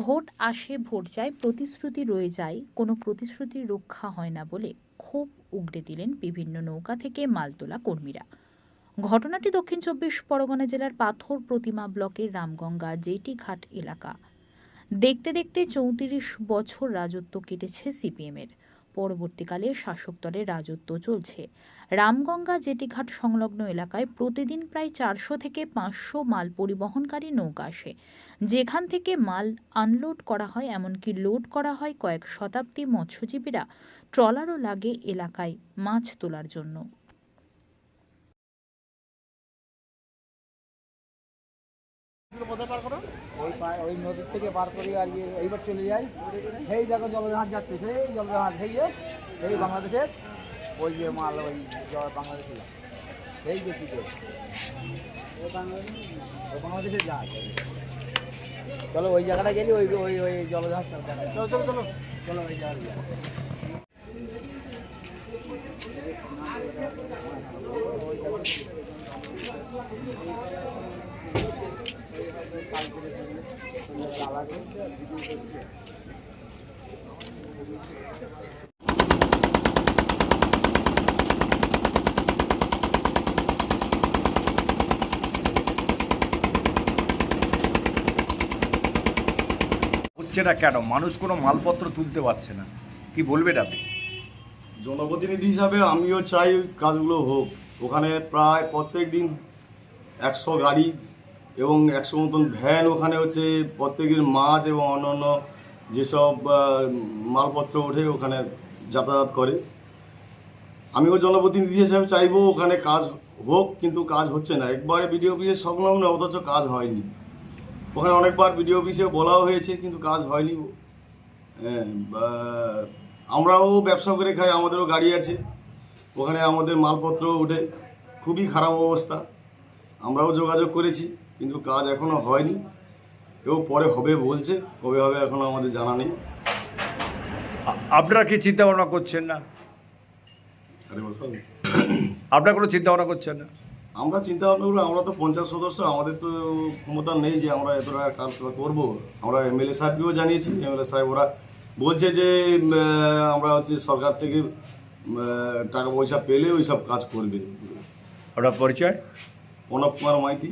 Vote আসে vote যায়, প্রতিশ্রুতি রয়ে যায়, কোনো প্রতিশ্রুতির রক্ষা হয় না বলে ক্ষোভ উগরে দিলেন বিভিন্ন নৌকা থেকে মাল তোলা কর্মীরা। ঘটনাটি দক্ষিণ ২৪ পরগনা জেলার পাথর প্রতিমা ব্লকের রামগঙ্গা জেটি ঘাট এলাকা। দেখতে দেখতে ৩৪ বছর রাজত্ব কেটেছে সিপিএমের। পরবর্তীকালে শাসক দলের রাজত্ব চলছে। রামগঙ্গা জেটিঘাট সংলগ্ন এলাকায় প্রতিদিন প্রায় ৪০০ থেকে ৫০০ মাল পরিবহনকারী নৌকা আসে, যেখান থেকে মাল আনলোড করা হয়, এমনকি লোড করা হয়। কয়েক শতাব্দী মৎস্যজীবীরা ট্রলারও লাগে এলাকায় মাছ তোলার জন্য। ওই নদীর থেকে পার করে আর এইবার চলে যাই, সেই দেখো জলজাহাজ যাচ্ছে, সেই জলজাহাজ সেই বাংলাদেশের ওই যে মাল ওই বাংলাদেশে যায়, এই যে কি বাংলাদেশের জাহাজ। চলো ওই জায়গাটা গেলি, ওই ওই ওই জলজাহাজ। চলো চলো চলো চলো ওই জায়গাটা। হচ্ছে না কেন? মানুষ কোনো মালপত্র তুলতে পারছে না, কি বলবেন আপনি? জনপ্রতিনিধি হিসাবে আমিও চাই কাজগুলো হোক। ওখানে প্রায় প্রত্যেক দিন ১০০ গাড়ি এবং ১০০ মতন ভ্যান ওখানে হচ্ছে প্রত্যেকদিন মাছ এবং অন্যান্য যেসব মালপত্র ওঠে ওখানে যাতায়াত করে। আমিও জনপ্রতিনিধি হিসাবে চাইবো ওখানে কাজ হোক, কিন্তু কাজ হচ্ছে না। একবারে বিডিও অফিসের সংলগ্ন, অথচ কাজ হয়নি। ওখানে অনেকবার বিডিও অফিসে বলাও হয়েছে, কিন্তু কাজ হয়নি। আমরাও ব্যবসা করে খাই, আমাদেরও গাড়ি আছে, ওখানে আমাদের মালপত্র ওঠে, খুবই খারাপ অবস্থা। আমরাও যোগাযোগ করেছি, কিন্তু কাজ এখনও হয়নি এবং পরে হবে বলছে, কবে হবে এখনও আমাদের জানা নেই। আপনারা কি চিন্তা ভাবনা করছেন না? আপনারা কোনো চিন্তা ভাবনা করছেন না? আমরা চিন্তা ভাবনা করবো, আমরা তো পঞ্চায়েত সদস্য, আমাদের তো ক্ষমতা নেই যে আমরা এতটা কাজ করবো। আমরা এমএলএ সাহেবকেও জানিয়েছি, এমএলএ সাহেব ওরা বলছে যে আমরা হচ্ছে সরকার থেকে টাকা পয়সা পেলে ওই সব কাজ করবে। আপনার পরিচয়? প্রণব কুমার মাইতি।